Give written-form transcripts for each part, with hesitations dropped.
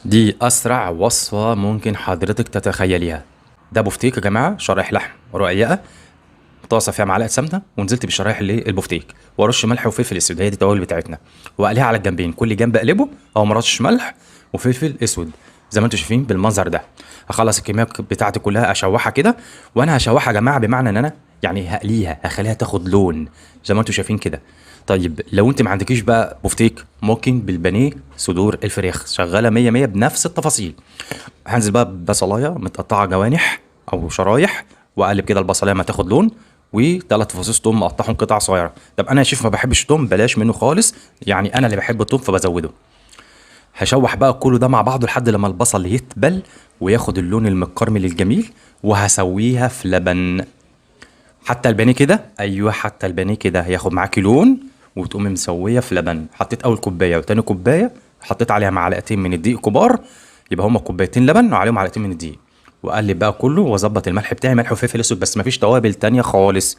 دي أسرع وصفة ممكن حضرتك تتخيليها. ده بفتيك يا جماعة، شرايح لحم رقيقة، طاسة فيها معلقة سمنة ونزلت بالشرايح اللي البفتيك، وارش ملح وفلفل اسود، هي دي التوابل بتاعتنا، واقليها على الجنبين، كل جنب اقلبه او مرشش ملح وفلفل اسود زي ما انتم شايفين بالمنظر ده. هخلص الكميه بتاعتي كلها اشوحها كده، وانا هشوحها يا جماعه بمعنى ان انا يعني هقليها، هخليها تاخد لون زي ما انتم شايفين كده. طيب لو انت ما عندكيش بقى بفتيك، ممكن بالبانيه صدور الفراخ شغاله 100 100 بنفس التفاصيل. هنزل بقى ببصلايه متقطعه جوانح او شرايح، واقلب كده البصلايه ما تاخد لون، وثلاث فصوص توم مقطعهم قطع صغيره. طب انا يا شيف ما بحبش التوم، بلاش منه خالص، يعني انا اللي بحب التوم فبزوده. هشوح بقى كله ده مع بعضه لحد لما البصل يتبل وياخد اللون المكرمل الجميل، وهسويها في لبن. حتى البانيه كده، ايوه حتى البانيه كده هياخد معاكي لون، وتقومي مسويه في لبن. حطيت اول كوبايه وتاني كوبايه، حطيت عليها معلقتين من الدقيق كبار، يبقى هما كوبايتين لبن وعليهم معلقتين من الدقيق. واقلب بقى كله واظبط الملح بتاعي، ملح وفلفل اسود بس، مفيش توابل تانية خالص.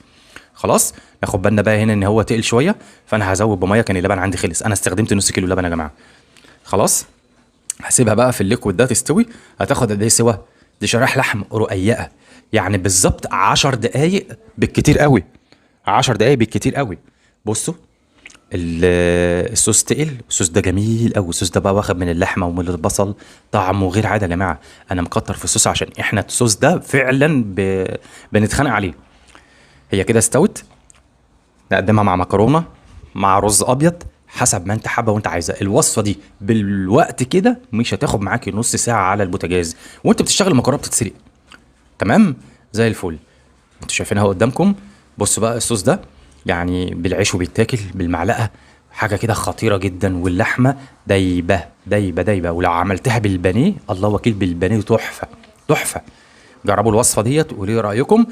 خلاص. ناخد بالنا بقى هنا ان هو تقل شويه، فانا هزود بميه، كان اللبن عندي خلص، انا استخدمت نص كيلو لبن يا جماعه. خلاص. هسيبها بقى في الليكويد ده تستوي. هتاخد قد ايه سوا؟ دي شرايح لحم رقيقه، يعني بالظبط 10 دقايق بالكتير قوي. 10 دقايق بالكتير قوي. بصوا، الصوص تقل، الصوص ده جميل قوي، الصوص ده بقى واخد من اللحمه ومن البصل، طعمه غير عادي يا جماعه. انا مكتر في الصوص عشان احنا الصوص ده فعلا بنتخانق عليه. هي كده استوت. نقدمها مع مكرونه، مع رز ابيض، حسب ما انت حابه وانت عايزه. الوصفه دي بالوقت كده مش هتاخد معاكي نص ساعه على البوتاجاز، وانت بتشتغل المكرونه بتتسلق. تمام. زي الفل. انتوا شايفينها قدامكم. بصوا بقى الصوص ده، يعني بالعيش وبيتاكل بالمعلقه، حاجه كده خطيره جدا. واللحمه دايبه دايبه دايبه، ولو عملتها بالبانيه الله وكيل، بالبانيه تحفه. تحفه. جربوا الوصفه ديت وقولوا لي رايكم.